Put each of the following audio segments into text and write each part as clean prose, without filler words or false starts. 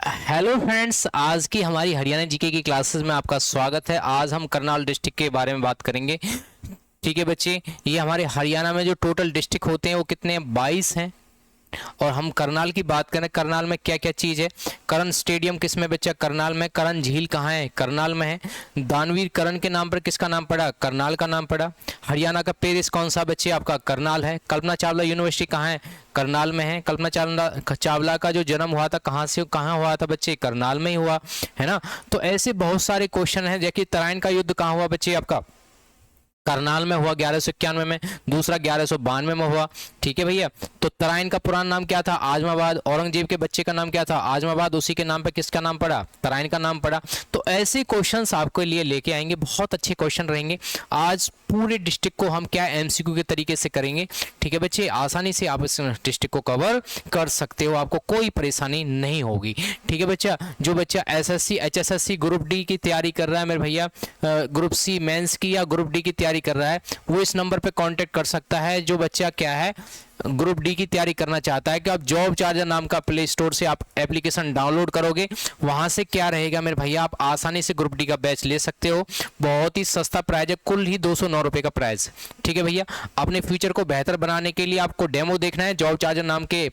Hello friends, आज की हमारी हरियाणा जीके की क्लासेस में आपका स्वागत है। आज हम करनाल डिस्ट्रिक्ट के बारे में बात करेंगे। ठीक है बच्चे, ये हमारे हरियाणा में जो टोटल डिस्ट्रिक्ट होते हैं वो कितने हैं? 22 हैं। और हम करनाल की बात करें, करनाल में क्या क्या चीज़ है। करण स्टेडियम किस में बच्चा? करनाल में। करण झील कहाँ है? करनाल में है। दानवीर करण के नाम पर किसका नाम पड़ा? करनाल का नाम पड़ा। हरियाणा का पेरिस कौन सा बच्चे? आपका करनाल है। कल्पना चावला यूनिवर्सिटी कहाँ है? करनाल में है। कल्पना चावला का जो जन्म हुआ था कहाँ से कहाँ हुआ था बच्चे? करनाल में ही हुआ है ना। तो ऐसे बहुत सारे क्वेश्चन हैं। देखिए, तराइन का युद्ध कहाँ हुआ बच्चे? आपका करनाल में हुआ 1191 में। दूसरा 1192 में हुआ। ठीक है भैया। तो तराइन का पुराना नाम क्या था? आजमाबाद। औरंगजेब के बच्चे का नाम क्या था? आजमाबाद। उसी के नाम पे किसका नाम पड़ा? तराइन का नाम पड़ा। तो ऐसे क्वेश्चंस आपके लिए लेके आएंगे, बहुत अच्छे क्वेश्चन रहेंगे। आज पूरे डिस्ट्रिक्ट को हम क्या एमसीक्यू के तरीके से करेंगे। ठीक है बच्चे, आसानी से आप इस डिस्ट्रिक्ट को कवर कर सकते हो, आपको कोई परेशानी नहीं होगी। ठीक है बच्चा, जो बच्चा एसएससी एचएसएससी ग्रुप डी की तैयारी कर रहा है मेरे भैया, ग्रुप सी मेंस की या ग्रुप डी की तैयारी कर रहा है, वो इस नंबर पे कांटेक्ट कर सकता है। जो बच्चा क्या है ग्रुप डी की तैयारी करना चाहता है कि आप जॉब चार्जर नाम का प्ले स्टोर से आप एप्लीकेशन डाउनलोड करोगे, वहां से क्या रहेगा मेरे भैया, आप आसानी से ग्रुप डी का बैच ले सकते हो। बहुत ही सस्ता प्राइस है, कुल ही 209 रुपए का प्राइस। ठीक है भैया, अपने फ्यूचर को बेहतर बनाने के लिए आपको डेमो देखना है जॉब चार्जर नाम के,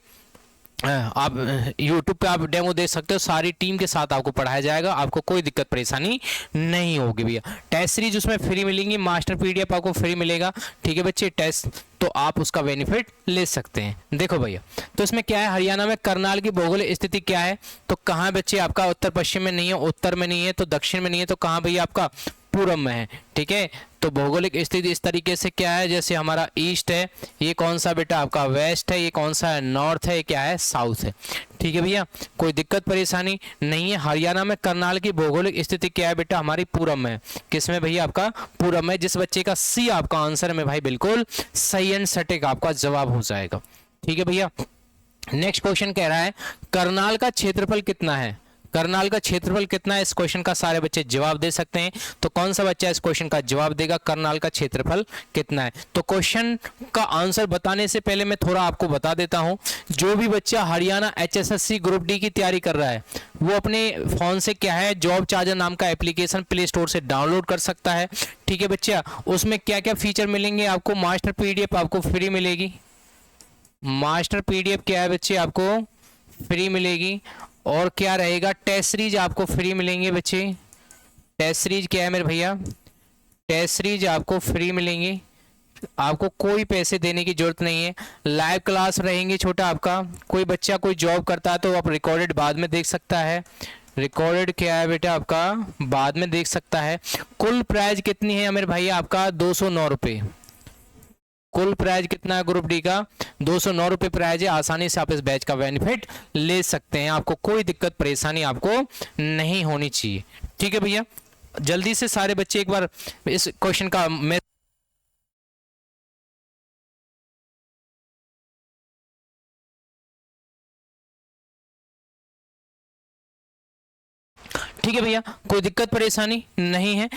आप YouTube पे आप डेमो दे सकते हो। सारी टीम के साथ आपको पढ़ाया जाएगा, आपको कोई दिक्कत परेशानी नहीं होगी भैया। टेस्ट सीरीज उसमें फ्री मिलेंगी, मास्टर पीडीएफ आपको फ्री मिलेगा। ठीक है बच्चे, टेस्ट तो आप उसका बेनिफिट ले सकते हैं। देखो भैया, तो इसमें क्या है, हरियाणा में करनाल की भौगोलिक स्थिति क्या है? तो कहाँ बच्चे आपका? उत्तर पश्चिम में नहीं है, उत्तर में नहीं है, तो दक्षिण में नहीं है, तो कहाँ भैया आपका? पूरब में है। ठीक है, तो भौगोलिक स्थिति इस तरीके से क्या है, जैसे हमारा ईस्ट है, ये कौन सा बेटा आपका? वेस्ट है। ये कौन सा है? नॉर्थ है। ये क्या है? साउथ है। ठीक है भैया, कोई दिक्कत परेशानी नहीं है। हरियाणा में करनाल की भौगोलिक स्थिति क्या है बेटा? हमारी पूरब में। किसमें भैया? आपका पूरब में। जिस बच्चे का सी आपका आंसर है भाई, बिल्कुल सही एंड सटीक आपका जवाब हो जाएगा। ठीक है भैया, नेक्स्ट क्वेश्चन कह रहा है करनाल का क्षेत्रफल कितना है? करनाल का क्षेत्रफल कितना है? इस क्वेश्चन का सारे बच्चे जवाब दे सकते हैं। तो कौन सा बच्चा इस क्वेश्चन का जवाब देगा? करनाल का क्षेत्रफल कितना है? तो क्वेश्चन का आंसर बताने से पहले मैं थोड़ा आपको बता देता हूं। जो भी बच्चा हरियाणा एचएसएससी ग्रुप डी की तैयारी कर रहा है, वो अपने फोन से क्या है, जॉब चार्जर नाम का एप्लीकेशन प्ले स्टोर से डाउनलोड कर सकता है। ठीक है बच्चा, उसमें क्या क्या फीचर मिलेंगे आपको? मास्टर पीडीएफ आपको फ्री मिलेगी। मास्टर पीडीएफ क्या है बच्चे? आपको फ्री मिलेगी। और क्या रहेगा? टेस्ट सीरीज आपको फ्री मिलेंगे बच्चे। टेस्ट सीरीज क्या है मेरे भैया? टेस्ट सीरीज आपको फ्री मिलेंगे, आपको कोई पैसे देने की जरूरत नहीं है। लाइव क्लास रहेंगी छोटा आपका। कोई बच्चा कोई जॉब करता है तो आप रिकॉर्डेड बाद में देख सकता है। रिकॉर्डेड क्या है बेटा आपका? बाद में देख सकता है। कुल प्राइस कितनी है मेरे भैया? आपका 209 रुपये। कुल प्राइस कितना है ग्रुप डी का? 209 रुपये प्राइस है। आसानी से आप इस बैच का बेनिफिट ले सकते हैं, आपको कोई दिक्कत परेशानी आपको नहीं होनी चाहिए। ठीक है भैया, जल्दी से सारे बच्चे एक बार इस क्वेश्चन का ठीक है भैया, कोई दिक्कत परेशानी नहीं है।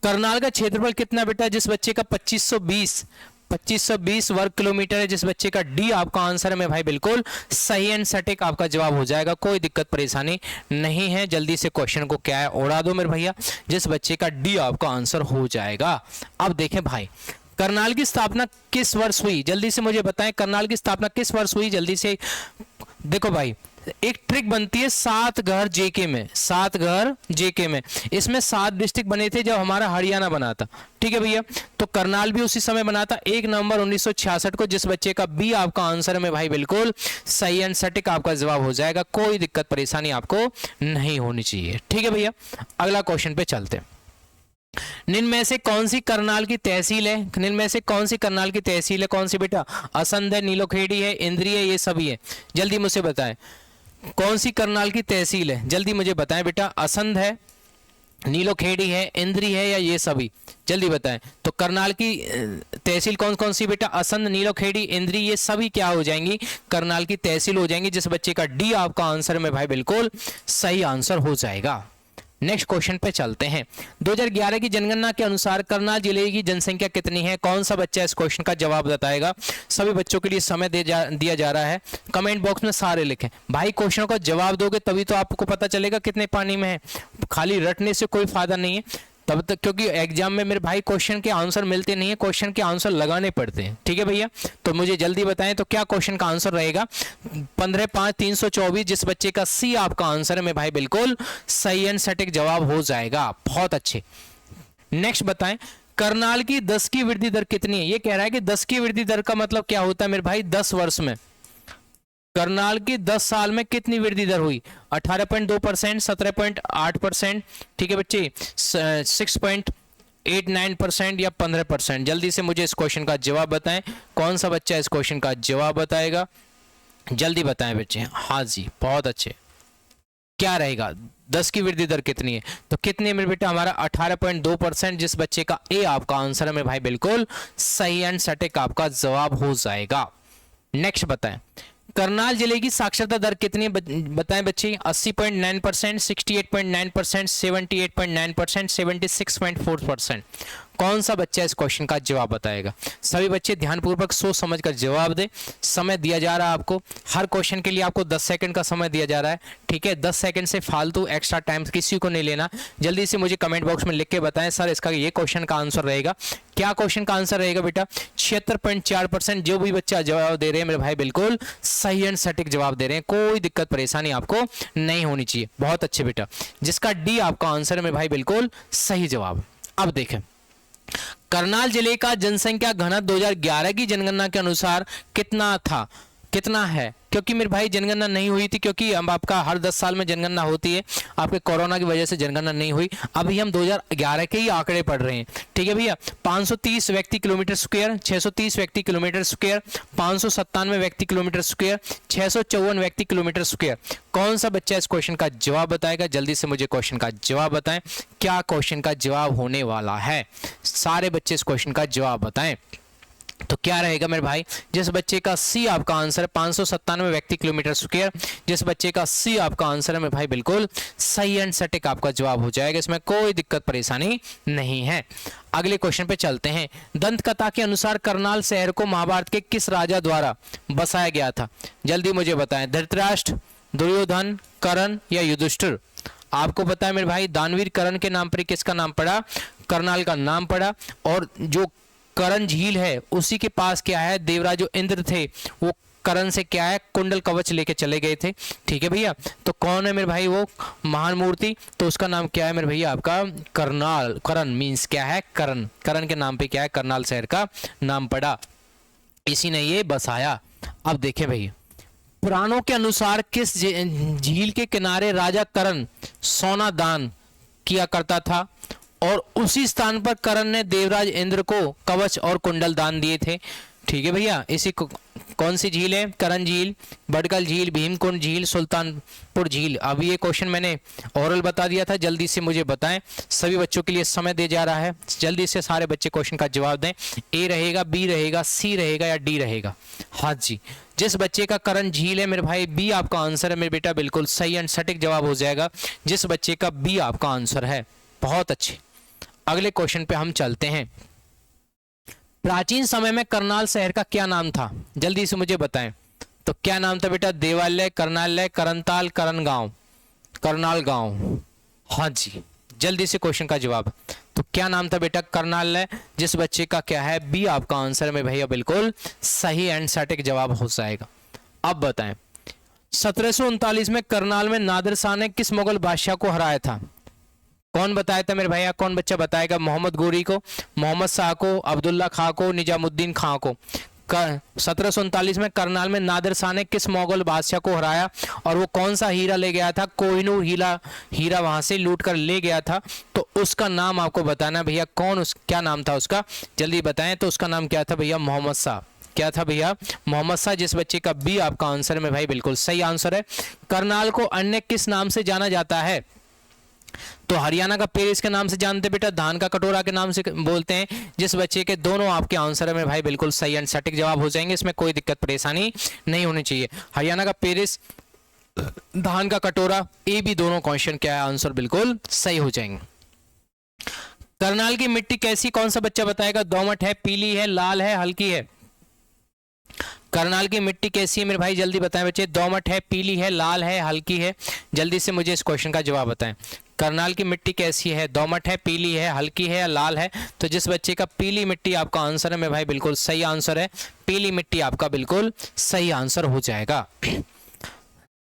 करनाल का क्षेत्रफल कितना बेटा? जिस बच्चे का 2520 वर्ग किलोमीटर है, जिस बच्चे का डी आपका आंसर है मैं भाई, बिल्कुल सही एंड सटीक आपका जवाब हो जाएगा, कोई दिक्कत परेशानी नहीं है। जल्दी से क्वेश्चन को क्या है उड़ा दो मेरे भैया, जिस बच्चे का डी आपका आंसर हो जाएगा। अब देखें भाई, करनाल की स्थापना किस वर्ष हुई? जल्दी से मुझे बताएं, करनाल की स्थापना किस वर्ष हुई? जल्दी से देखो भाई, एक ट्रिक बनती है 7 घर जेके में। 7 घर जेके में, इसमें 7 डिस्ट्रिक्ट बने थे जब हमारा हरियाणा बना था। ठीक है भैया, तो करनाल भी उसी समय बना था 1 नवंबर 1966 को। जिस बच्चे का बी आपका आंसर है मैं भाई, बिल्कुल सही एंड सटीक आपका जवाब हो जाएगा, कोई दिक्कत परेशानी आपको नहीं होनी चाहिए। ठीक है भैया, अगला क्वेश्चन पे चलते हैं। निम्न में से कौन सी करनाल की तहसील है? निम्न में से कौन सी करनाल की तहसील है? कौन सी बेटा? असंध है, नीलोखेड़ी है, इंद्री है, ये सभी है। जल्दी मुझसे बताएं, कौन सी करनाल की तहसील है? जल्दी मुझे बताएं बेटा। असंध है, नीलोखेड़ी है, इंद्री है, या ये सभी? जल्दी बताएं। तो करनाल की तहसील कौन कौन सी बेटा? असंध, नीलोखेड़ी, इंद्री, ये सभी क्या हो जाएंगी? करनाल की तहसील हो जाएंगी। जिस बच्चे का डी आपका आंसर में भाई, बिल्कुल सही आंसर हो जाएगा। नेक्स्ट क्वेश्चन पे चलते हैं। 2011 की जनगणना के अनुसार करनाल जिले की जनसंख्या कितनी है? कौन सा बच्चा इस क्वेश्चन का जवाब बताएगा? सभी बच्चों के लिए समय दिया जा रहा है। कमेंट बॉक्स में सारे लिखें। भाई क्वेश्चन का जवाब दोगे तभी तो आपको पता चलेगा कितने पानी में है, खाली रटने से कोई फायदा नहीं है तब तक, क्योंकि एग्जाम में मेरे भाई क्वेश्चन के आंसर मिलते नहीं है, क्वेश्चन के आंसर लगाने पड़ते हैं। ठीक है भैया, तो मुझे जल्दी बताएं तो क्या क्वेश्चन का आंसर रहेगा? 15/5/324 जिस बच्चे का सी आपका आंसर है मेरे भाई बिल्कुल सही एंड सटीक जवाब हो जाएगा। बहुत अच्छे। नेक्स्ट बताएं, करनाल की 10 की वृद्धि दर कितनी है? ये कह रहा है कि 10 की वृद्धि दर का मतलब क्या होता है मेरे भाई? 10 वर्ष में करनाल की 10 साल में कितनी वृद्धि दर हुई? 18.2%, 17.8%, ठीक है बच्चे, 6.89% या 15%? जल्दी से मुझे इस क्वेश्चन का जवाब बताएं। कौन सा बच्चा इस क्वेश्चन का जवाब बताएगा? जल्दी बताएं बच्चे। हाँ जी, बहुत अच्छे। क्या रहेगा? 10 की वृद्धि दर कितनी है? तो कितनी मेरे बेटा? हमारा 18.2%। जिस बच्चे का ए आपका आंसर है मेरे भाई बिल्कुल सही एंड सटीक आपका जवाब हो जाएगा। नेक्स्ट बताएं, करनाल जिले की साक्षरता दर कितनी है? बताएं बच्चे। 80.9%, 68.9%, 78.9%, 76.4%? कौन सा बच्चा इस क्वेश्चन का जवाब बताएगा? सभी बच्चे ध्यानपूर्वक सोच समझ कर जवाब दे। समय दिया जा रहा है आपको, हर क्वेश्चन के लिए आपको 10 सेकंड का समय दिया जा रहा है। ठीक है, 10 सेकंड से फालतू एक्स्ट्रा टाइम किसी को नहीं लेना। जल्दी से मुझे कमेंट बॉक्स में लिख के बताएं सर इसका ये क्वेश्चन का आंसर रहेगा। क्या क्वेश्चन का आंसर रहेगा बेटा? 76.4%। जो भी बच्चा जवाब दे रहे हैं मेरे भाई बिल्कुल सही एंड सटीक जवाब दे रहे हैं, कोई दिक्कत परेशानी आपको नहीं होनी चाहिए। बहुत अच्छे बेटा। जिसका डी आपका आंसर है मेरे भाई बिल्कुल सही जवाब। अब देखें, करनाल जिले का जनसंख्या घनत्व 2011 की जनगणना के अनुसार कितना था, कितना है? क्योंकि मेरे भाई जनगणना नहीं हुई थी, क्योंकि अब आपका हर 10 साल में जनगणना होती है, आपके कोरोना की वजह से जनगणना नहीं हुई। अभी हम 2011 के ही आंकड़े पढ़ रहे हैं। ठीक है भैया, 530 व्यक्ति किलोमीटर स्क्वायर, 630 व्यक्ति किलोमीटर स्क्वायर, 597 व्यक्ति किलोमीटर स्क्वायर, 654 व्यक्ति किलोमीटर स्क्वायर। कौन सा बच्चा इस क्वेश्चन का जवाब बताएगा? जल्दी से मुझे क्वेश्चन का जवाब बताएं। क्या क्वेश्चन का जवाब होने वाला है? सारे बच्चे इस क्वेश्चन का जवाब बताएं। तो क्या रहेगा मेरे भाई? जिस बच्चे का सी आपका आंसर है 597 व्यक्ति किलोमीटर स्क्वायर, जिस बच्चे का सी आपका आंसर है मेरे भाई बिल्कुल सही एंड सटीक आपका जवाब हो जाएगा। इसमें कोई दिक्कत परेशानी नहीं है। अगले क्वेश्चन पे चलते हैं। दंत कथा के अनुसार करनाल शहर को महाभारत के किस राजा द्वारा बसाया गया था? जल्दी मुझे बताएं। धृतराष्ट्र, दुर्योधन, कर्ण या युधिष्ठिर? आपको पता है मेरे भाई दानवीर कर्ण के नाम पर किसका नाम पड़ा? करनाल का नाम पड़ा। और जो कर्ण झील है उसी के पास क्या है? देवराज जो इंद्र थे वो कर्ण से क्या है? कुंडल कवच लेके चले गए थे। ठीक है भैया, तो कौन है मेरे भाई वो महान मूर्ति? तो उसका नाम क्या है मेरे भैया? आपका करनाल। कर्ण मीन्स क्या है? कर्ण। कर्ण के नाम पे क्या है? करनाल शहर का नाम पड़ा, इसी ने ये बसाया। अब देखें भैया, पुराणों के अनुसार किस झील के किनारे राजा कर्ण सोना दान किया करता था और उसी स्थान पर कर्ण ने देवराज इंद्र को कवच और कुंडल दान दिए थे? ठीक है भैया, इसी कौन सी झील है? कर्ण झील, बडगल झील, भीमकुंड झील, सुल्तानपुर झील। अब ये क्वेश्चन मैंने ओरल बता दिया था, जल्दी से मुझे बताएं। सभी बच्चों के लिए समय दे जा रहा है, जल्दी से सारे बच्चे क्वेश्चन का जवाब दें। ए रहेगा, बी रहेगा, सी रहेगा या डी रहेगा? हाँ जी, जिस बच्चे का कर्ण झील है मेरे भाई बी आपका आंसर है मेरे बेटा बिल्कुल सही एंड सटीक जवाब हो जाएगा। जिस बच्चे का बी आपका आंसर है। बहुत अच्छे। अगले क्वेश्चन पे हम चलते हैं। प्राचीन समय में करनाल शहर का क्या नाम था? जल्दी से मुझे बताएं। तो क्या नाम था बेटा? देवालय, करनालय, करनताल, करनगांव, करनाल गांव। हाँ जी, जल्दी से क्वेश्चन का जवाब। तो क्या नाम था बेटा? करनालय। जिस बच्चे का क्या है? बी आपका आंसर में भैया बिल्कुल सही एंड सटीक जवाब हो जाएगा। अब बताएं, 1739 में करनाल में नादिर शाह ने किस मुगल बादशाह को हराया था? कौन बताया था मेरे भैया? कौन बच्चा बताएगा? मोहम्मद गोरी को, मोहम्मद शाह को, अब्दुल्ला खां को, निजामुद्दीन खां को? 1739 में करनाल में नादिर शाह ने किस मुगल बादशाह को हराया और वो कौन सा हीरा ले गया था? कोहिनूर हीरा वहां से लूट कर ले गया था। तो उसका नाम आपको बताना भैया, कौन क्या नाम था उसका? जल्दी बताएं। तो उसका नाम क्या था भैया? मोहम्मद शाह। क्या था भैया? मोहम्मद शाह। जिस बच्चे का बी आपका आंसर में भाई बिल्कुल सही आंसर है। करनाल को अन्य किस नाम से जाना जाता है? तो हरियाणा का पेरिस के नाम से जानते बेटा, धान का कटोरा के नाम से बोलते हैं। जिस बच्चे के दोनों आपके आंसर में भाई बिल्कुल सही एंड सटीक जवाब हो जाएंगे, इसमें कोई दिक्कत परेशानी नहीं होनी चाहिए। हरियाणा का पेरिस धान का कटोरा, ए बी दोनों क्वेश्चन क्या है आंसर बिल्कुल सही हो जाएंगे। करनाल की मिट्टी कैसी, कौन सा बच्चा बताएगा? दोमट है, पीली है, लाल है, हल्की है? करनाल की मिट्टी कैसी है मेरे भाई, जल्दी बताएं बच्चे। दोमट है, पीली है, लाल है, हल्की है? जल्दी से मुझे इस क्वेश्चन का जवाब बताएं। करनाल की मिट्टी कैसी है, दोमट है, पीली है, हल्की है या लाल है? तो जिस बच्चे का पीली मिट्टी आपका आंसर है मेरे भाई, बिल्कुल सही आंसर है। पीली मिट्टी आपका बिल्कुल सही आंसर हो जाएगा।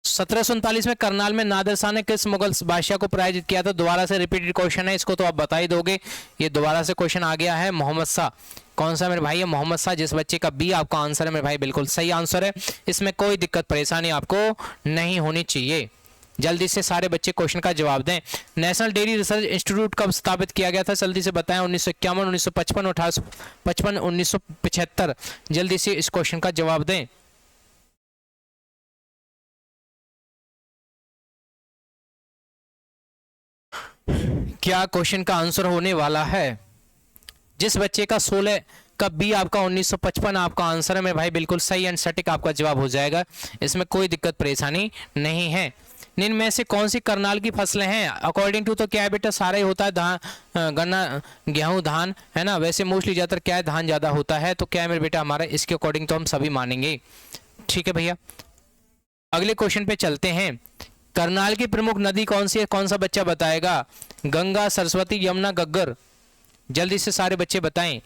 1739 में करनाल में नादिर शाह ने किस मुगल बादशाह को पराजित किया था? दोबारा से रिपीटेड क्वेश्चन है, इसको तो आप बता ही दोगे। ये दोबारा से क्वेश्चन आ गया है, मोहम्मद शाह। कौन सा मेरे भाई है? मोहम्मद शाह। जिस बच्चे का बी आपका आंसर है मेरे भाई, बिल्कुल सही आंसर है। इसमें कोई दिक्कत परेशानी आपको नहीं होनी चाहिए। जल्दी से सारे बच्चे क्वेश्चन का जवाब दें। नेशनल डेयरी रिसर्च इंस्टीट्यूट कब स्थापित किया गया था? जल्दी से बताएं। 1951, 1955, 1855, 1975? जल्दी से इस क्वेश्चन का जवाब दें। क्या क्वेश्चन का आंसर होने वाला है? जिस बच्चे का 16 का बी आपका 1955 आपका आंसर है मेरे भाई, बिल्कुल सही एंड सटीक आपका जवाब हो जाएगा। इसमें कोई दिक्कत परेशानी नहीं है। निम्न में से कौन सी करनाल की फसलें हैं? अकॉर्डिंग टू तो क्या है बेटा, सारा ही होता है। धान, गन्ना, गेहूं, धान, है ना। वैसे मोस्टली ज़्यादातर क्या है, धान ज़्यादा होता है। तो क्या है मेरे बेटा हमारा, इसके अकॉर्डिंग तो हम सभी मानेंगे। ठीक है भैया, अगले क्वेश्चन पे चलते हैं। करनाल की प्रमुख नदी कौन सी है? कौन सा बच्चा बताएगा? गंगा, सरस्वती, यमुना, घग्गर? जल्दी से सारे बच्चे बताएं।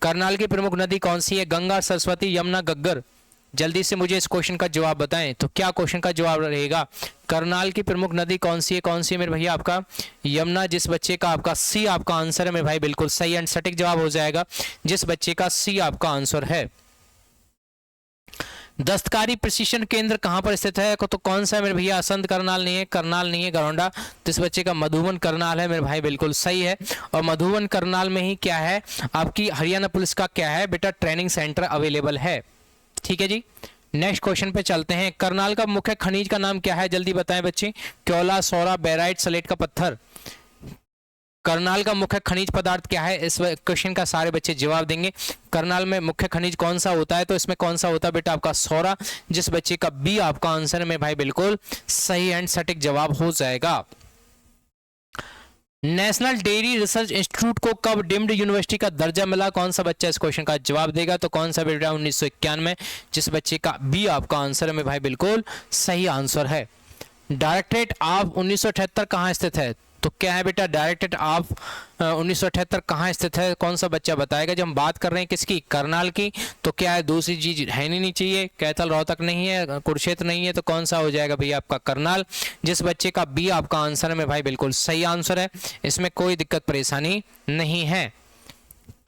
करनाल की प्रमुख नदी कौन सी है? गंगा, सरस्वती, यमुना, घग्गर? जल्दी से मुझे इस क्वेश्चन का जवाब बताएं। तो क्या क्वेश्चन का जवाब रहेगा? करनाल की प्रमुख नदी कौन सी है? कौन सी है मेरे भैया? आपका यमुना। जिस बच्चे का आपका सी आपका आंसर है मेरे भाई, बिल्कुल सही एंड सटीक जवाब हो जाएगा। जिस बच्चे का सी आपका आंसर है। दस्तकारी प्रशिक्षण केंद्र कहां पर स्थित है? तो कौन सा है मेरे भैया? असंत करनाल नहीं है, करनाल नहीं है, गरौंडा। तो इस बच्चे का मधुबन करनाल है मेरे भाई, बिल्कुल सही है। और मधुबन करनाल में ही क्या है आपकी हरियाणा पुलिस का क्या है बेटा, ट्रेनिंग सेंटर अवेलेबल है। ठीक है जी, नेक्स्ट क्वेश्चन पे चलते हैं। करनाल का मुख्य खनिज का नाम क्या है? जल्दी बताएं बच्चे। कोयला, सोरा, बेराइट, सलेट का पत्थर? करनाल का मुख्य खनिज पदार्थ क्या है? इस क्वेश्चन का सारे बच्चे जवाब देंगे। करनाल में मुख्य खनिज कौन सा होता है? तो इसमें कौन सा होता है बेटा? आपका सोरा। जिस बच्चे का बी आपका आंसर में भाई, बिल्कुल सही एंड सटीक जवाब हो जाएगा। नेशनल डेयरी रिसर्च इंस्टीट्यूट को कब डीम्ड यूनिवर्सिटी का दर्जा मिला? कौन सा बच्चा इस क्वेश्चन का जवाब देगा? तो कौन सा बेटा? 1991। जिस बच्चे का बी आपका आंसर में भाई, बिल्कुल सही आंसर है। डायरेक्टरेट ऑफ 1978 कहाँ स्थित है? तो क्या है बेटा? डायरेक्टरेट ऑफ 1978 कहाँ स्थित है? कौन सा बच्चा बताएगा? जब हम बात कर रहे हैं किसकी, करनाल की, तो क्या है दूसरी चीज है नहीं चाहिए। कैथल, रोहतक नहीं है, कुरुक्षेत्र नहीं है, तो कौन सा हो जाएगा भैया आपका? करनाल। जिस बच्चे का बी आपका आंसर है भाई, बिल्कुल सही आंसर है। इसमें कोई दिक्कत परेशानी नहीं है।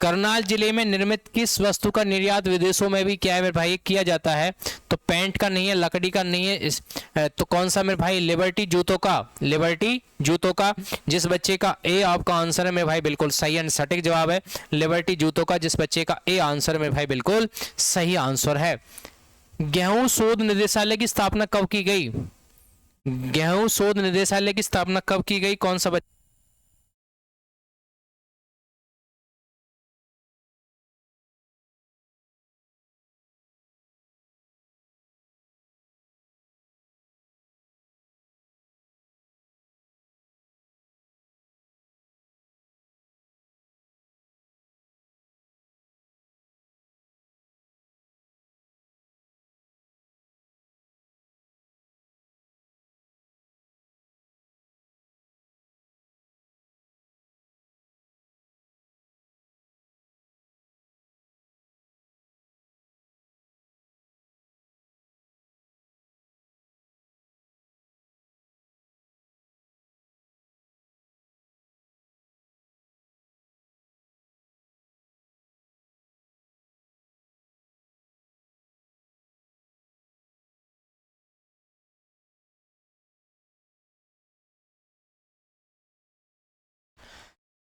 करनाल जिले में निर्मित किस वस्तु का निर्यात विदेशों में भी क्या है मेरे भाई किया जाता है? तो पेंट का नहीं है, लकड़ी का नहीं है, तो कौन सा मेरे भाई? लिबर्टी जूतों का, लिबर्टी जूतों का। जिस बच्चे का ए आपका आंसर है मेरे भाई, बिल्कुल सही एंड सटीक जवाब है, लिबर्टी जूतों का। जिस बच्चे का ए आंसर मेरे भाई, बिल्कुल सही आंसर है। गेहूं शोध निदेशालय की स्थापना कब की गई? गेहूं शोध निदेशालय की स्थापना कब की गई? कौन सा बच्चा?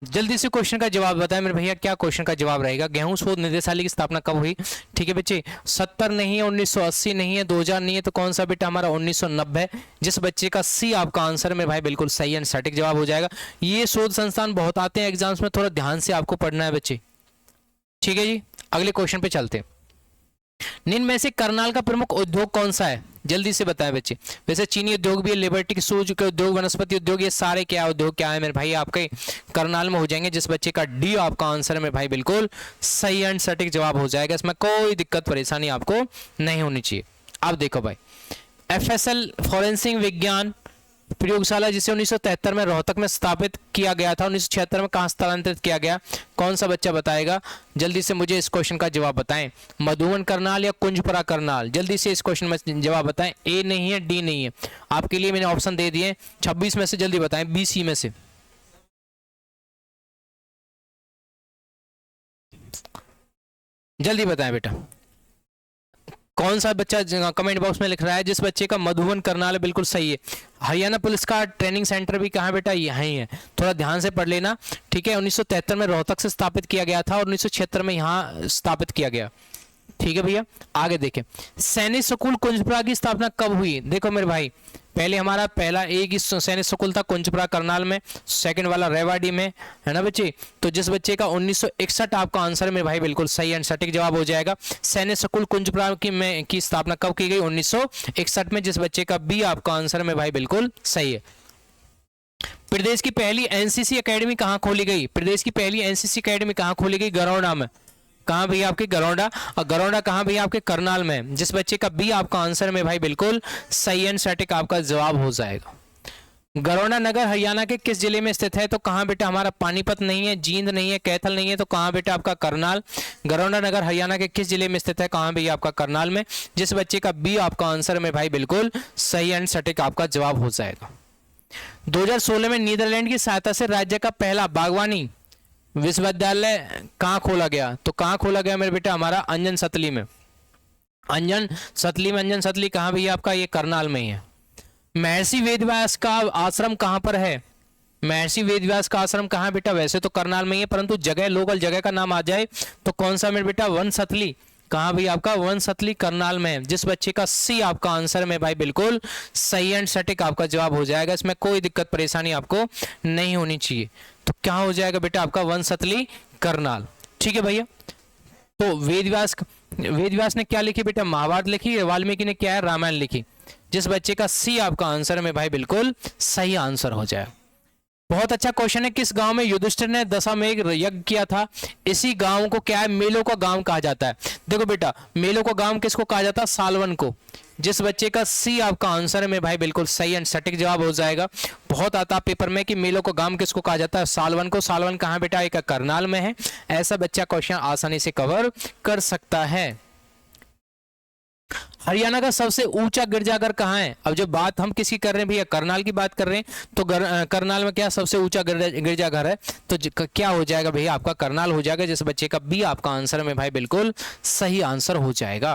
जल्दी से क्वेश्चन का जवाब बताएं मेरे भैया, क्या क्वेश्चन का जवाब रहेगा? गेहूं शोध निदेशालय की स्थापना कब हुई? ठीक है बच्चे, 70 नहीं है, 1980 नहीं है, 2000 नहीं है, तो कौन सा बेटा हमारा? 1990। जिस बच्चे का सी आपका आंसर में भाई, बिल्कुल सही एंड सटीक जवाब हो जाएगा। ये शोध संस्थान बहुत आते हैं एग्जाम्स में, थोड़ा ध्यान से आपको पढ़ना है बच्चे। ठीक है जी, अगले क्वेश्चन पे चलते हैं। निम्न में से करनाल का प्रमुख उद्योग कौन सा है? जल्दी से बताएं बच्चे। वैसे चीनी उद्योग भी है, लिबर्टी सूज के उद्योग, वनस्पति उद्योग, ये सारे क्या उद्योग क्या है मेरे भाई आपके करनाल में हो जाएंगे। जिस बच्चे का डी आपका आंसर है मेरे भाई बिल्कुल सही एंड सटीक जवाब हो जाएगा। इसमें कोई दिक्कत परेशानी आपको नहीं होनी चाहिए। अब देखो भाई, एफएसएल फॉरेंसिक विज्ञान प्रयोगशाला जिसे 1973 में रोहतक में स्थापित किया गया था, 1976 में कहां स्थलांतरित किया गया? कौन सा बच्चा बताएगा? जल्दी से मुझे इस क्वेश्चन का जवाब बताएं। मधुबन करनाल या कुंजपुरा करनाल? जल्दी से इस क्वेश्चन में जवाब बताएं। ए नहीं है, डी नहीं है, आपके लिए मैंने ऑप्शन दे दिए 26 में से, जल्दी बताएं। बी, सी में से जल्दी बताएं बेटा। कौन सा बच्चा कमेंट बॉक्स में लिख रहा है जिस बच्चे का मधुबन करनाल है? बिल्कुल सही है। हरियाणा पुलिस का ट्रेनिंग सेंटर भी कहाँ है बेटा? यहीं है, थोड़ा ध्यान से पढ़ लेना, ठीक है। 1973 में रोहतक से स्थापित किया गया था और 1976 में यहाँ स्थापित किया गया, ठीक है भैया। आगे देखें, सैनिक स्कूल कुंजपुरा की स्थापना कब हुई? देखो मेरे भाई, पहले हमारा पहला एक ही सैनिक स्कूल था कुंजपुरा करनाल में, सेकंड वाला रेवाड़ी में, है ना बच्चे। तो जिस बच्चे का 1961 आपका आंसर मेरे भाई बिल्कुल सही एंड सटीक जवाब हो जाएगा। सैनिक स्कूल कुंजपुरा की स्थापना कब की गई? 1961 में। जिस बच्चे का बी आपका आंसर मेरे भाई बिल्कुल सही है। प्रदेश की पहली एनसीसी अकेडमी कहाँ खोली गई? प्रदेश की पहली एनसीसी अकेडमी कहाँ खोली गई? गरौड़ा में। कहाँ भैया आपके? गरौड़ा। और गरौड़ा कहाँ भैया आपके? करनाल में। जिस बच्चे का बी आपका आंसर में भाई बिल्कुल सही एंड सटीक आपका जवाब हो जाएगा। गरौड़ा नगर हरियाणा के किस जिले में स्थित है? तो कहाँ बेटा हमारा? पानीपत नहीं है, जींद नहीं है, कैथल नहीं है, तो कहाँ बेटा आपका? करनाल। गरौड़ा नगर हरियाणा के किस जिले में स्थित है? कहाँ भैया आपका? करनाल में। जिस बच्चे का बी आपका आंसर में भाई बिल्कुल सही एंड सटीक आपका जवाब हो जाएगा। 2016 में नीदरलैंड की सहायता से राज्य का पहला बागवानी विश्वविद्यालय कहाँ खोला गया? तो कहाँ खोला गया मेरे बेटा? हमारा अंजन सतली में। अंजन सतली में। अंजन सतली कहाँ भैया आपका? ये करनाल में ही है। महर्षि वेदव्यास का आश्रम कहाँ पर है? महर्षि वेदव्यास का आश्रम कहाँ बेटा? वैसे तो करनाल में ही है, परंतु जगह लोकल जगह का नाम आ जाए तो कौन सा मेरे बेटा? वन सतली। कहाँ भी आपका? वन सतली करनाल में। जिस बच्चे का सी आपका आंसर में भाई बिल्कुल सही एंड सटीक आपका जवाब हो जाएगा। इसमें कोई दिक्कत परेशानी आपको नहीं होनी चाहिए। तो क्या हो जाएगा बेटा आपका? वन सतली करनाल, ठीक है भैया। तो वेदव्यास ने क्या लिखी बेटा? महाभारत लिखी। वाल्मीकि ने क्या है? रामायण लिखी। जिस बच्चे का सी आपका आंसर में भाई बिल्कुल सही आंसर हो जाए। बहुत अच्छा क्वेश्चन है। किस गांव में युधिष्ठिर ने दशामेघ यज्ञ किया था? इसी गांव को क्या है? मेलों का गांव कहा जाता है। देखो बेटा, मेलों का गांव किसको कहा जाता है? सालवन को। जिस बच्चे का सी आपका आंसर में भाई बिल्कुल सही एंड सटीक जवाब हो जाएगा। बहुत आता पेपर में कि मेलों का गांव किसको कहा जाता है? सालवन को। सालवन कहाँ बेटा? एक करनाल में है। ऐसा बच्चा क्वेश्चन आसानी से कवर कर सकता है। हरियाणा का सबसे ऊंचा गिरजाघर कहाँ है? अब जब बात हम किसकी कर रहे हैं भैया? करनाल की बात कर रहे हैं। तो करनाल में क्या सबसे ऊंचा गिरजाघर है? तो क्या हो जाएगा भैया आपका? करनाल हो जाएगा। जिस बच्चे का बी आपका आंसर में भाई बिल्कुल सही आंसर हो जाएगा।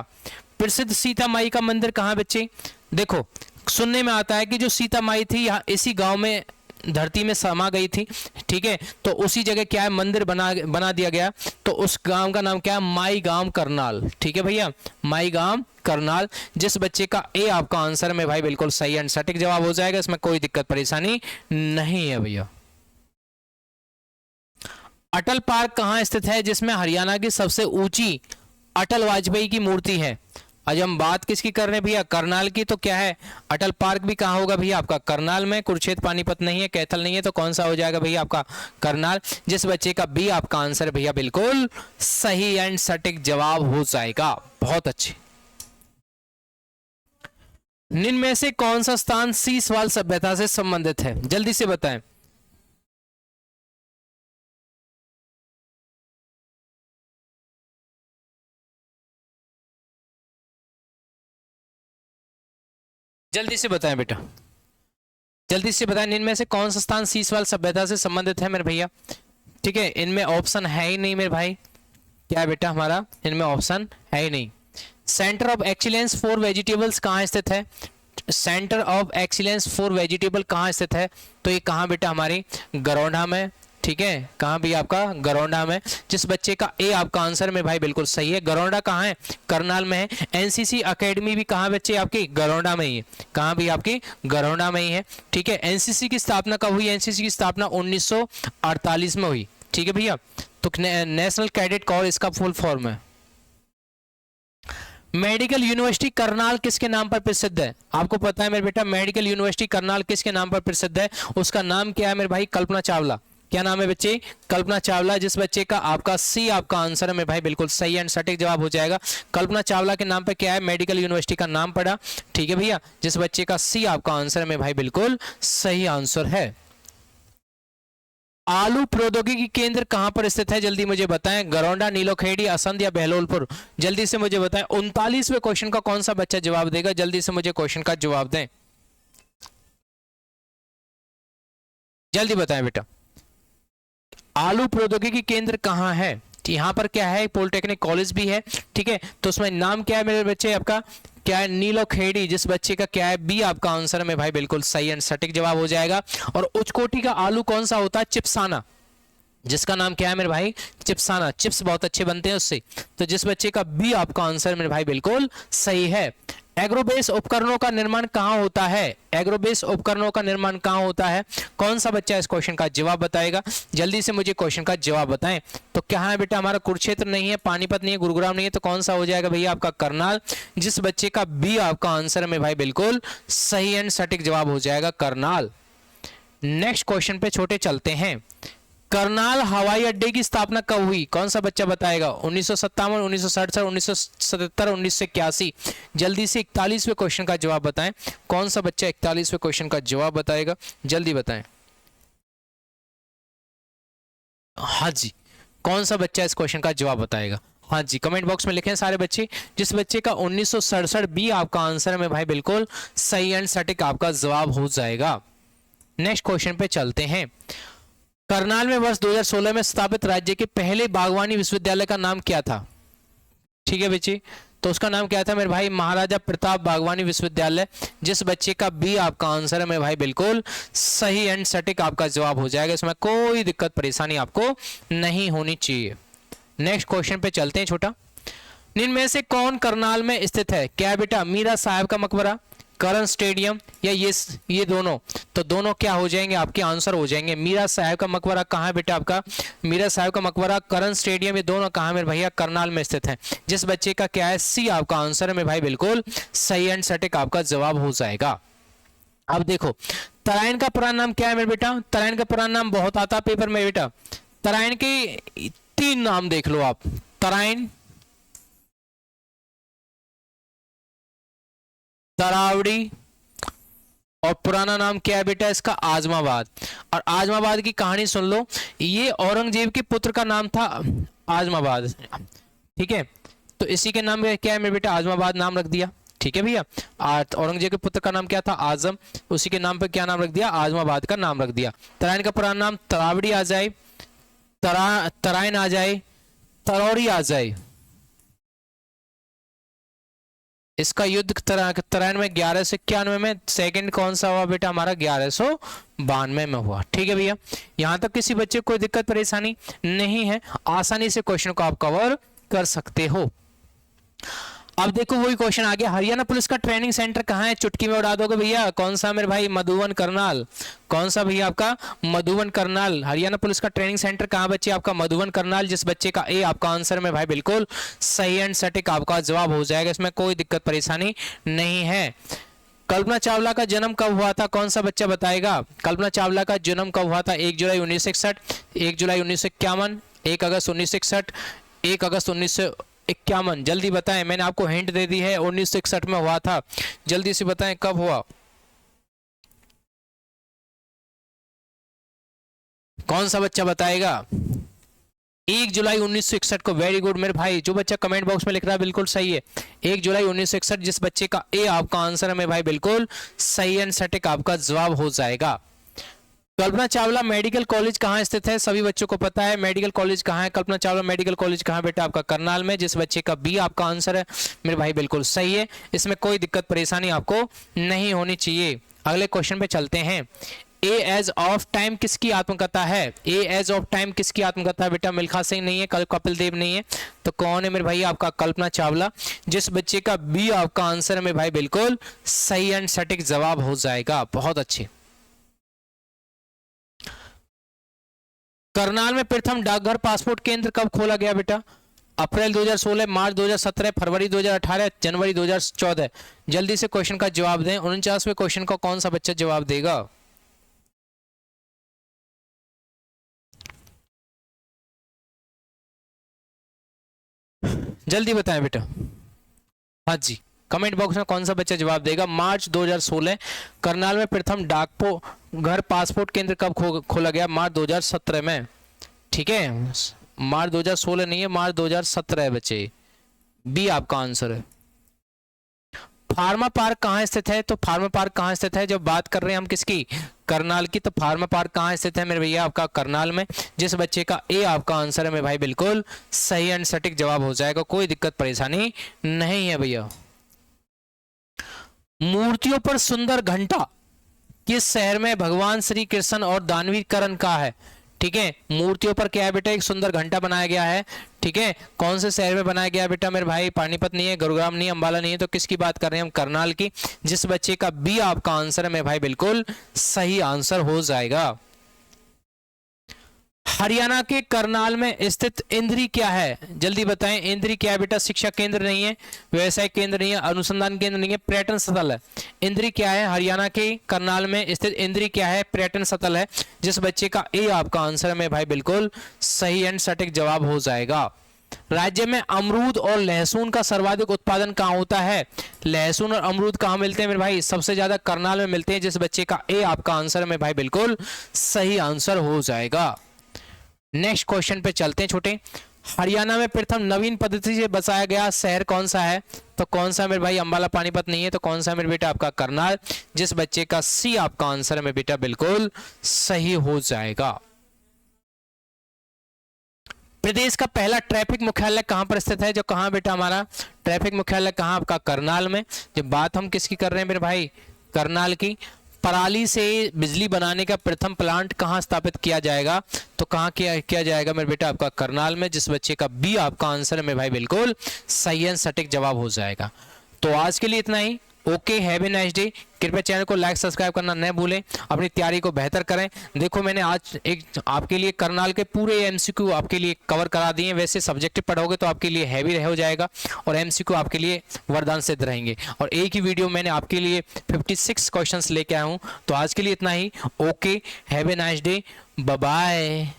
प्रसिद्ध सीता माई का मंदिर कहाँ बच्चे? देखो, सुनने में आता है कि जो सीता माई थी यहाँ इसी गांव में धरती में समा गई थी, ठीक है। तो उसी जगह क्या है? मंदिर बना दिया गया। तो उस गांव का नाम क्या है? माई गांव करनाल, ठीक है भैया, माई गांव करनाल। जिस बच्चे का ए आपका आंसर में भाई बिल्कुल सही एंड सटीक जवाब हो जाएगा। इसमें कोई दिक्कत परेशानी नहीं है भैया। अटल पार्क कहाँ स्थित है जिसमें हरियाणा की सबसे ऊंची अटल वाजपेयी की मूर्ति है? आज हम बात किसकी कर रहे हैं भैया? करनाल की। तो क्या है? अटल पार्क भी कहाँ होगा भैया आपका? करनाल में। कुरुक्षेत्र पानीपत नहीं है, कैथल नहीं है, तो कौन सा हो जाएगा भैया आपका? करनाल। जिस बच्चे का बी आपका आंसर भैया बिल्कुल सही एंड सटीक जवाब हो जाएगा। बहुत अच्छे। निम्न में से कौन सा स्थान सी सवाल सभ्यता से संबंधित है? जल्दी से बताएं। जल्दी से बताएं बेटा, जल्दी से बताएं। इनमें से कौन सा स्थान सी सवाल सभ्यता से संबंधित है मेरे भैया? ठीक है, इनमें ऑप्शन है ही नहीं मेरे भाई। क्या है बेटा हमारा? इनमें ऑप्शन है ही नहीं। Centre of excellence for vegetables कहाँ स्थित है? Centre of excellence for vegetable कहाँ स्थित है? तो ये कहाँ बेटा? हमारी गरौंडा में, ठीक है। कहाँ भी आपका? गरौंडा में। जिस बच्चे का ए आपका आंसर में भाई बिल्कुल सही है। गरौंडा कहाँ है? करनाल में है। एनसीसी एकेडमी भी कहाँ बच्चे आपकी? गरौंडा में ही है। कहाँ भी आपकी? गरौंडा में ही है, ठीक है। एनसीसी की स्थापना कब हुई? एनसीसी की स्थापना 1948 में हुई, ठीक है भैया। तो नेशनल कैडेट कॉर्प्स इसका फुल फॉर्म है। मेडिकल यूनिवर्सिटी करनाल किसके नाम पर प्रसिद्ध है? आपको पता है मेरे बेटा मेडिकल यूनिवर्सिटी करनाल किसके नाम पर प्रसिद्ध है? उसका नाम क्या है मेरे भाई? कल्पना चावला। क्या नाम है बच्चे? कल्पना चावला। जिस बच्चे का आपका सी आपका आंसर है मेरे भाई, बिल्कुल सही एंड सटीक जवाब हो जाएगा। कल्पना चावला के नाम पे क्या है? मेडिकल यूनिवर्सिटी का नाम पड़ा। ठीक है भैया, जिस बच्चे का सी आपका आंसर है मेरे भाई, बिल्कुल सही आंसर है। आलू प्रौद्योगिकी केंद्र कहां पर स्थित है? जल्दी मुझे बताएं। गरौंडा, नीलोखेड़ी, असंध या बहलोलपुर? जल्दी से मुझे बताएं। 39वें क्वेश्चन का कौन सा बच्चा जवाब देगा? जल्दी से मुझे क्वेश्चन का जवाब दें, जल्दी बताएं बेटा। आलू प्रौद्योगिकी केंद्र कहां है? यहां पर क्या है? पॉलिटेक्निक कॉलेज भी है। ठीक है, तो उसमें नाम क्या है मेरे बच्चे आपका? क्या है? नीलोखेड़ी। जिस बच्चे का क्या है? बी आपका आंसर है मेरे भाई, बिल्कुल सही एंड सटीक जवाब हो जाएगा। और उच्च कोटि का आलू कौन सा होता है? चिप्साना। जिसका नाम क्या है मेरे भाई? चिप्साना। चिप्स बहुत अच्छे बनते हैं उससे। तो जिस बच्चे का बी आपका आंसर मेरे भाई, बिल्कुल सही है। एग्रोबेस उपकरणों का निर्माण कहां होता है? एग्रोबेस उपकरणों का निर्माण कहां होता है? कौन सा बच्चा इस क्वेश्चन का जवाब बताएगा? जल्दी से मुझे क्वेश्चन का जवाब बताएं। तो क्या है बेटा? हमारा कुरुक्षेत्र नहीं है, पानीपत नहीं है, गुरुग्राम नहीं है, तो कौन सा हो जाएगा भैया? आपका करनाल। जिस बच्चे का बी आपका आंसर है मेरे भाई, बिल्कुल सही एंड सटीक जवाब हो जाएगा करनाल। नेक्स्ट क्वेश्चन पे छोटे चलते हैं। करनाल हवाई अड्डे की स्थापना कब हुई? कौन सा बच्चा बताएगा? 1957, 1967, 1977, 1981? जल्दी से 41वें क्वेश्चन का जवाब बताएं। कौन सा बच्चा 41वें क्वेश्चन का जवाब बताएगा? जल्दी बताएं। हाँ जी, कौन सा बच्चा इस क्वेश्चन का जवाब बताएगा? हाँ जी, कमेंट बॉक्स में लिखें सारे बच्चे। जिस बच्चे का 1967 बी आपका आंसर है भाई, बिल्कुल सही एंड सटीक आपका जवाब हो जाएगा। नेक्स्ट क्वेश्चन पे चलते हैं। करनाल में वर्ष 2016 में स्थापित राज्य के पहले बागवानी विश्वविद्यालय का नाम क्या था? ठीक है बच्चे, तो उसका नाम क्या था मेरे भाई? महाराजा प्रताप बागवानी विश्वविद्यालय। जिस बच्चे का बी आपका आंसर है मेरे भाई, बिल्कुल सही एंड सटीक आपका जवाब हो जाएगा। इसमें कोई दिक्कत परेशानी आपको नहीं होनी चाहिए। नेक्स्ट क्वेश्चन पे चलते हैं छोटा। निम्न में से कौन करनाल में स्थित है? क्या बेटा? मीरा साहब का मकबरा, करण स्टेडियम, या ये दोनों? तो दोनों क्या हो जाएंगे? आपके आंसर हो जाएंगे। मीरा साहब का मकबरा कहाँ है बेटा आपका? मीरा साहब का मकबरा, करण स्टेडियम, ये दोनों कहाँ मेरे भैया? करनाल में स्थित है। जिस बच्चे का क्या है? सी आपका आंसर है मेरे भाई, बिल्कुल सही एंड सटीक आपका जवाब हो जाएगा। अब देखो, तराइन का पुराना नाम क्या है मेरे बेटा? तराइन का पुराना नाम बहुत आता है पेपर में बेटा। तराइन के 3 नाम देख लो आप। तराइन, तरावड़ी, और पुराना नाम क्या है बेटा इसका? आजमाबाद। और आजमाबाद की कहानी सुन लो। ये औरंगजेब के पुत्र का नाम था आजमाबाद। ठीक है, तो इसी के नाम में क्या है मेरे बेटा? आजमाबाद नाम रख दिया। ठीक है भैया, औरंगजेब के पुत्र का नाम क्या था? आजम। उसी के नाम पे क्या नाम रख दिया? आजमाबाद का नाम रख दिया। तराइन का पुराना नाम तरावड़ी आ जाए, तराइन आ जाए, तरौरी आ जाए। इसका युद्ध तराइन में 1191 में। सेकंड कौन सा हुआ बेटा? हमारा 1192 में हुआ। ठीक है भैया, यहां तक किसी बच्चे को कोई दिक्कत परेशानी नहीं है, आसानी से क्वेश्चन को आप कवर कर सकते हो। अब देखो वही क्वेश्चन आ गया। हरियाणा पुलिस का ट्रेनिंग सेंटर कहाँ है? चुटकी में उड़ा दोगे भैया। कौन सा मेरे भाई? मधुबन करनाल। कौन सा भैया आपका? मधुबन करनाल। हरियाणा पुलिस का ट्रेनिंग सेंटर कहाँ बच्चे आपका? मधुबन करनाल। जिस बच्चे का ए आपका आंसर में भाई, बिल्कुल सही एंड सटीक आपका जवाब हो जाएगा। इसमें कोई दिक्कत परेशानी नहीं है। कल्पना चावला का जन्म कब हुआ था? कौन सा बच्चा बताएगा? कल्पना चावला का जन्म कब हुआ था? 1 जुलाई 1961, 1 जुलाई 1951, 1 अगस्त 1961, 1 अगस्त 1951? जल्दी बताएं, मैंने आपको हिंट दे दी है। 1961 में हुआ था। जल्दी से बताएं कब हुआ? कौन सा बच्चा बताएगा? 1 जुलाई 1961 को। वेरी गुड मेरे भाई, जो बच्चा कमेंट बॉक्स में लिख रहा है बिल्कुल सही है। 1 जुलाई 1961। जिस बच्चे का ए आपका आंसर है मेरे भाई, बिल्कुल सही एंड सटीक आपका जवाब हो जाएगा। कल्पना चावला मेडिकल कॉलेज कहाँ स्थित है? सभी बच्चों को पता है मेडिकल कॉलेज कहाँ है। कल्पना चावला मेडिकल कॉलेज कहाँ बेटा? आपका करनाल में। जिस बच्चे का बी आपका आंसर है मेरे भाई, बिल्कुल सही है। इसमें कोई दिक्कत परेशानी आपको नहीं होनी चाहिए। अगले क्वेश्चन पे चलते हैं। ए एज ऑफ टाइम किसकी आत्मकथा है? ए एज ऑफ टाइम किसकी आत्मकथा है बेटा? मिल्खा सिंह नहीं है, कपिल देव नहीं है, तो कौन है मेरे भाई? आपका कल्पना चावला। जिस बच्चे का बी आपका आंसर है मेरे भाई, बिल्कुल सही एंड सटीक जवाब हो जाएगा। बहुत अच्छे। करनाल में प्रथम डाकघर पासपोर्ट केंद्र कब खोला गया बेटा? अप्रैल 2016, मार्च 2017, फरवरी 2018, जनवरी 2014। जल्दी से क्वेश्चन का जवाब दें। 49वें क्वेश्चन का कौन सा बच्चा जवाब देगा? जल्दी बताएं बेटा। हाँ जी, कमेंट बॉक्स में कौन सा बच्चा जवाब देगा? मार्च 2016। करनाल में प्रथम डाक घर पासपोर्ट केंद्र कब खोला गया? मार्च 2017 में। ठीक है, मार्च 2016 नहीं है, मार्च 2017 है बच्चे। बी आपका आंसर है। फार्मा पार्क कहाँ स्थित है? तो फार्मा पार्क कहाँ स्थित है? जब बात कर रहे हैं हम किसकी, करनाल की, तो फार्मा पार्क कहाँ स्थित है मेरे भैया? आपका करनाल में। जिस बच्चे का ए आपका आंसर है मेरे भाई, बिल्कुल सही एंड सटीक जवाब हो जाएगा, कोई दिक्कत परेशानी नहीं है भैया। मूर्तियों पर सुंदर घंटा किस शहर में भगवान श्री कृष्ण और दानवी कर्ण का है? ठीक है, मूर्तियों पर क्या है बेटा? एक सुंदर घंटा बनाया गया है। ठीक है, कौन से शहर में बनाया गया बेटा मेरे भाई? पानीपत नहीं है, गुरुग्राम नहीं है, अंबाला नहीं है, तो किसकी बात कर रहे हैं हम? करनाल की। जिस बच्चे का बी आपका आंसर है मेरे भाई, बिल्कुल सही आंसर हो जाएगा। हरियाणा के करनाल में स्थित इंद्री क्या है? जल्दी बताएं, इंद्री क्या है बेटा? शिक्षा केंद्र नहीं है, व्यवसाय केंद्र नहीं है, अनुसंधान केंद्र नहीं है, पर्यटन स्थल है। इंद्री क्या है? हरियाणा के करनाल में स्थित इंद्री क्या है? पर्यटन स्थल है। जिस बच्चे का ए आपका आंसर है मेरे भाई, बिल्कुल सही एंड सटीक जवाब हो जाएगा। राज्य में अमरूद और लहसुन का सर्वाधिक उत्पादन कहाँ होता है? लहसुन और अमरूद कहाँ मिलते हैं मेरे भाई? सबसे ज्यादा करनाल में मिलते हैं। जिस बच्चे का ए आपका आंसर है मेरे भाई, बिल्कुल सही आंसर हो जाएगा। नेक्स्ट क्वेश्चन पे चलते हैं छोटे। हरियाणा में प्रथम नवीन पद्धति से बसाया गया शहर कौन सा है? तो कौन सा मेरे भाई? अंबाला पानीपत नहीं है, तो कौन सा मेरे बेटा? आपका करनाल। जिस बच्चे का सी आपका आंसर है मेरे बेटा, बिल्कुल सही हो जाएगा। प्रदेश का पहला ट्रैफिक मुख्यालय कहां पर स्थित है? जो कहां बेटा हमारा ट्रैफिक मुख्यालय कहां? आपका करनाल में। जब बात हम किसकी कर रहे हैं मेरे भाई? करनाल की। पराली से बिजली बनाने का प्रथम प्लांट कहां स्थापित किया जाएगा? तो कहां किया जाएगा मेरे बेटा? आपका करनाल में। जिस बच्चे का बी आपका आंसर है मेरे भाई, बिल्कुल सही एंड सटीक जवाब हो जाएगा। तो आज के लिए इतना ही। Okay, have a nice day. कृपया चैनल को लाइक सब्सक्राइब करना न भूलें, अपनी तैयारी को बेहतर करें। देखो मैंने आज एक आपके लिए करनाल के पूरे एमसीक्यू आपके लिए कवर करा दिए। वैसे सब्जेक्टिव पढ़ोगे तो आपके लिए हैवी हो जाएगा और एमसीक्यू आपके लिए वरदान सिद्ध रहेंगे। और एक ही वीडियो मैंने आपके लिए 56 क्वेश्चंस लेके आया हूँ। तो आज के लिए इतना ही। Okay, have a nice day, bye bye.